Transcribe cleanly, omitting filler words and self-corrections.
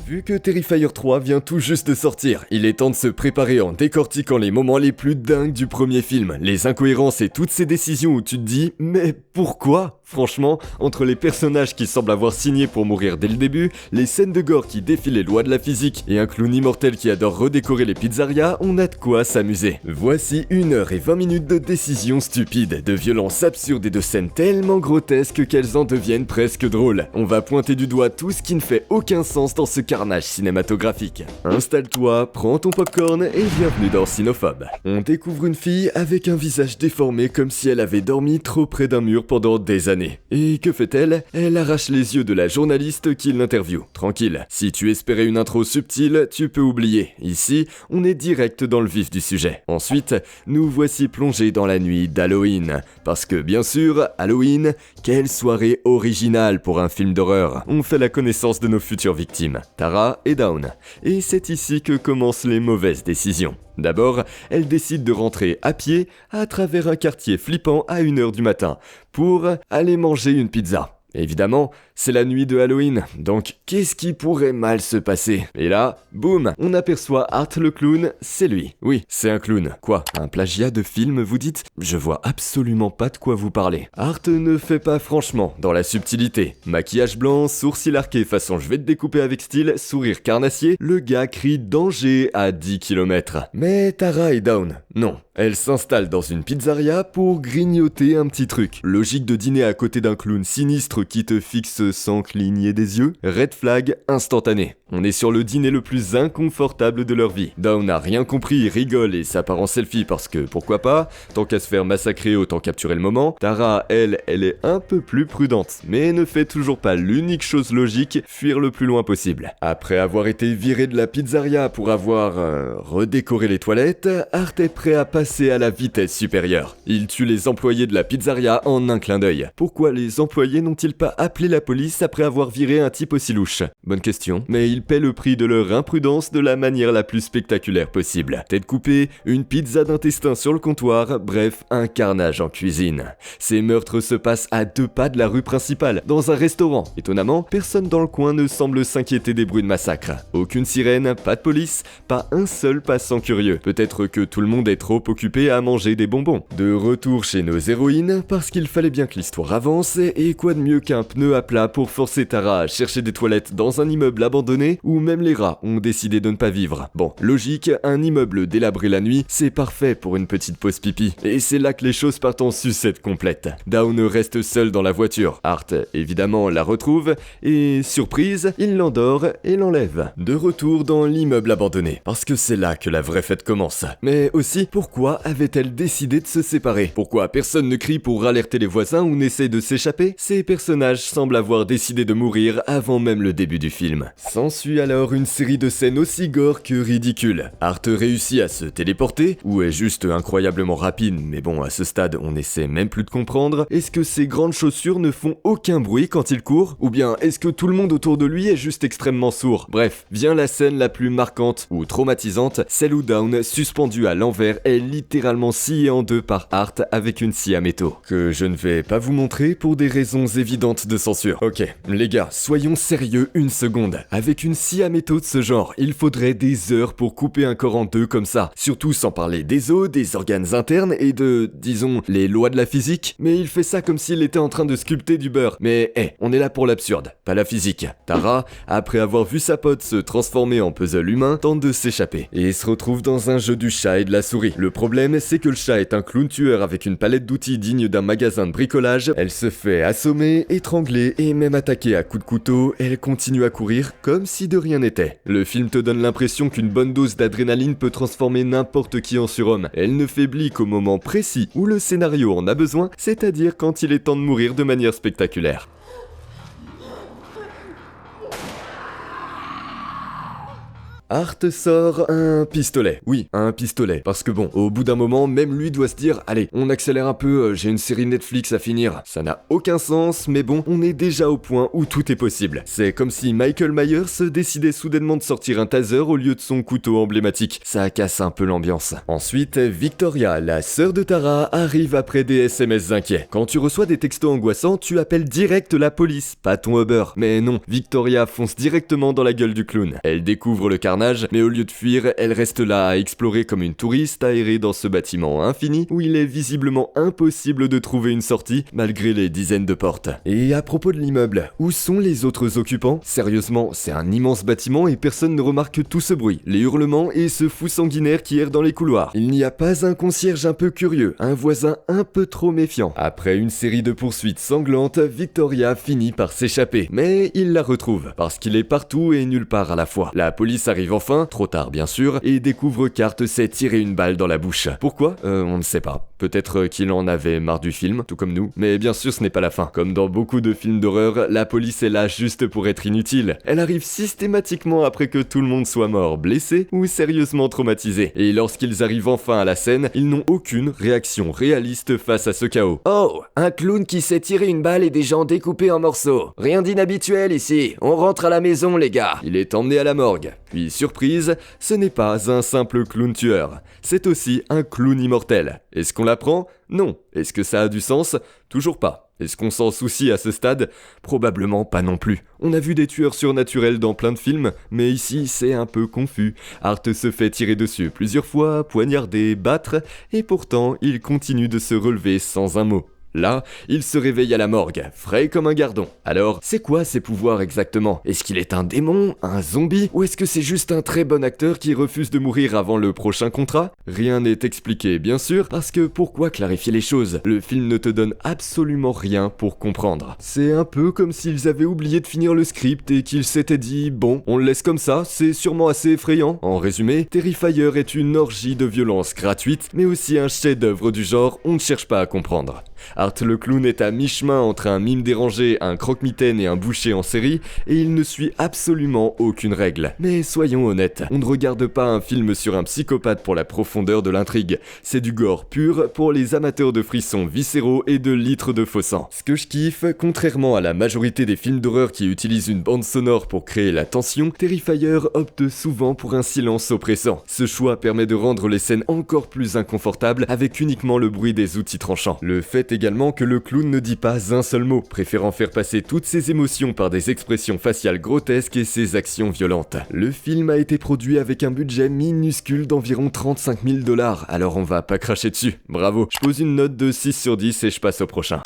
Vu que Terrifier 3 vient tout juste de sortir, il est temps de se préparer en décortiquant les moments les plus dingues du premier film, les incohérences et toutes ces décisions où tu te dis « Mais pourquoi ?» Franchement, entre les personnages qui semblent avoir signé pour mourir dès le début, les scènes de gore qui défient les lois de la physique et un clown immortel qui adore redécorer les pizzerias, on a de quoi s'amuser. Voici 1h20 de décisions stupides, de violences absurdes et de scènes tellement grotesques qu'elles en deviennent presque drôles. On va pointer du doigt tout ce qui ne fait aucun sens dans ce carnage cinématographique. Installe-toi, prends ton popcorn et bienvenue dans Cinophobe. On découvre une fille avec un visage déformé comme si elle avait dormi trop près d'un mur pendant des années. Et que fait-elle? Elle arrache les yeux de la journaliste qui l'interviewe. Tranquille, si tu espérais une intro subtile, tu peux oublier. Ici, on est direct dans le vif du sujet. Ensuite, nous voici plongés dans la nuit d'Halloween. Parce que bien sûr, Halloween, quelle soirée originale pour un film d'horreur. On fait la connaissance de nos futures victimes, Tara et Dawn. Et c'est ici que commencent les mauvaises décisions. D'abord, elle décide de rentrer à pied à travers un quartier flippant à 1h du matin pour aller manger une pizza. Évidemment, c'est la nuit de Halloween, donc qu'est-ce qui pourrait mal se passer? Et là, boum, on aperçoit Art le clown, c'est lui. Oui, c'est un clown. Quoi? Un plagiat de film, vous dites? Je vois absolument pas de quoi vous parlez. Art ne fait pas franchement dans la subtilité. Maquillage blanc, sourcils arqués façon je vais te découper avec style, sourire carnassier, le gars crie danger à 10 km. Mais Tara et Dawn, non. Elle s'installe dans une pizzeria pour grignoter un petit truc. Logique de dîner à côté d'un clown sinistre qui te fixe sans cligner des yeux. Red flag instantané. On est sur le dîner le plus inconfortable de leur vie. Dawn n'a rien compris, rigole et s'appart en selfie parce que pourquoi pas, tant qu'à se faire massacrer autant capturer le moment. Tara, elle est un peu plus prudente, mais ne fait toujours pas l'unique chose logique, fuir le plus loin possible. Après avoir été viré de la pizzeria pour avoir redécoré les toilettes, Art est prêt à passer à la vitesse supérieure. Il tue les employés de la pizzeria en un clin d'œil. Pourquoi les employés n'ont-ils pas appelé la police après avoir viré un type aussi louche? Bonne question, mais ils paient le prix de leur imprudence de la manière la plus spectaculaire possible. Tête coupée, une pizza d'intestin sur le comptoir, bref, un carnage en cuisine. Ces meurtres se passent à 2 pas de la rue principale, dans un restaurant. Étonnamment, personne dans le coin ne semble s'inquiéter des bruits de massacre. Aucune sirène, pas de police, pas un seul passant curieux. Peut-être que tout le monde est trop occupé à manger des bonbons. De retour chez nos héroïnes, parce qu'il fallait bien que l'histoire avance, et quoi de mieux qu'un pneu à plat pour forcer Tara à chercher des toilettes dans un immeuble abandonné où même les rats ont décidé de ne pas vivre. Bon, logique, un immeuble délabré la nuit, c'est parfait pour une petite pause pipi. Et c'est là que les choses partent en sucette complète. Dawn reste seule dans la voiture. Art, évidemment, la retrouve, et surprise, il l'endort et l'enlève. De retour dans l'immeuble abandonné, parce que c'est là que la vraie fête commence. Mais aussi, pourquoi avait-elle décidé de se séparer? Pourquoi personne ne crie pour alerter les voisins ou n'essaie de s'échapper? Ces personnages semblent avoir décidé de mourir avant même le début du film. S'ensuit alors une série de scènes aussi gore que ridicules. Art réussit à se téléporter, ou est juste incroyablement rapide, mais bon, à ce stade, on essaie même plus de comprendre. Est-ce que ses grandes chaussures ne font aucun bruit quand il court? Ou bien est-ce que tout le monde autour de lui est juste extrêmement sourd? Bref, vient la scène la plus marquante ou traumatisante, celle où Dawn, suspendue à l'envers, est littéralement sciée en deux par Art avec une scie à métaux, que je ne vais pas vous montrer pour des raisons évidentes de censure. Ok, les gars, soyons sérieux une seconde. Avec une scie à métaux de ce genre, il faudrait des heures pour couper un corps en deux comme ça, surtout sans parler des os, des organes internes et de, disons, les lois de la physique. Mais il fait ça comme s'il était en train de sculpter du beurre. Mais on est là pour l'absurde, pas la physique. Tara, après avoir vu sa pote se transformer en puzzle humain, tente de s'échapper et se retrouve dans un jeu du chat et de la souris. Le problème, c'est que le chat est un clown tueur avec une palette d'outils digne d'un magasin de bricolage. Elle se fait assommer, étrangler et même attaquer à coups de couteau. Elle continue à courir comme si de rien n'était. Le film te donne l'impression qu'une bonne dose d'adrénaline peut transformer n'importe qui en surhomme. Elle ne faiblit qu'au moment précis où le scénario en a besoin, c'est-à-dire quand il est temps de mourir de manière spectaculaire. Art sort un pistolet. Oui, un pistolet. Parce que bon, au bout d'un moment, même lui doit se dire « Allez, on accélère un peu, j'ai une série Netflix à finir. » Ça n'a aucun sens, mais bon, on est déjà au point où tout est possible. C'est comme si Michael Myers décidait soudainement de sortir un taser au lieu de son couteau emblématique. Ça casse un peu l'ambiance. Ensuite, Victoria, la sœur de Tara, arrive après des SMS inquiets. Quand tu reçois des textos angoissants, tu appelles direct la police, pas ton Uber. Mais non, Victoria fonce directement dans la gueule du clown. Elle découvre le carnage, mais au lieu de fuir, elle reste là à explorer comme une touriste aérée dans ce bâtiment infini où il est visiblement impossible de trouver une sortie malgré les dizaines de portes. Et à propos de l'immeuble, où sont les autres occupants? Sérieusement, c'est un immense bâtiment et personne ne remarque tout ce bruit, les hurlements et ce fou sanguinaire qui erre dans les couloirs. Il n'y a pas un concierge un peu curieux, un voisin un peu trop méfiant. Après une série de poursuites sanglantes, Victoria finit par s'échapper, mais il la retrouve, parce qu'il est partout et nulle part à la fois. La police arrive enfin, trop tard bien sûr, et découvre qu'Art s'est tiré une balle dans la bouche. Pourquoi? On ne sait pas. Peut-être qu'il en avait marre du film, tout comme nous, mais bien sûr ce n'est pas la fin. Comme dans beaucoup de films d'horreur, la police est là juste pour être inutile. Elle arrive systématiquement après que tout le monde soit mort, blessé ou sérieusement traumatisé. Et lorsqu'ils arrivent enfin à la scène, ils n'ont aucune réaction réaliste face à ce chaos. Oh, un clown qui s'est tiré une balle et des gens découpés en morceaux. Rien d'inhabituel ici. On rentre à la maison, les gars. Il est emmené à la morgue. Puis, surprise, ce n'est pas un simple clown tueur. C'est aussi un clown immortel. Est-ce qu'on l'apprend? Non. Est-ce que ça a du sens? Toujours pas. Est-ce qu'on s'en soucie à ce stade? Probablement pas non plus. On a vu des tueurs surnaturels dans plein de films, mais ici c'est un peu confus. Art se fait tirer dessus plusieurs fois, poignarder, battre, et pourtant il continue de se relever sans un mot. Là, il se réveille à la morgue, frais comme un gardon. Alors, c'est quoi ses pouvoirs exactement? Est-ce qu'il est un démon, un zombie, ou est-ce que c'est juste un très bon acteur qui refuse de mourir avant le prochain contrat? Rien n'est expliqué, bien sûr, parce que pourquoi clarifier les choses? Le film ne te donne absolument rien pour comprendre. C'est un peu comme s'ils avaient oublié de finir le script et qu'ils s'étaient dit « Bon, on le laisse comme ça, c'est sûrement assez effrayant. » En résumé, Terrifier est une orgie de violence gratuite, mais aussi un chef-d'œuvre du genre on ne cherche pas à comprendre. Art le clown est à mi-chemin entre un mime dérangé, un croque-mitaine et un boucher en série, et il ne suit absolument aucune règle. Mais soyons honnêtes, on ne regarde pas un film sur un psychopathe pour la profondeur de l'intrigue. C'est du gore pur pour les amateurs de frissons viscéraux et de litres de faux sang. Ce que je kiffe, contrairement à la majorité des films d'horreur qui utilisent une bande sonore pour créer la tension, Terrifier opte souvent pour un silence oppressant. Ce choix permet de rendre les scènes encore plus inconfortables avec uniquement le bruit des outils tranchants. Le fait également que le clown ne dit pas un seul mot, préférant faire passer toutes ses émotions par des expressions faciales grotesques et ses actions violentes. Le film a été produit avec un budget minuscule d'environ 35 000 $, alors on va pas cracher dessus. Bravo, je pose une note de 6 sur 10 et je passe au prochain.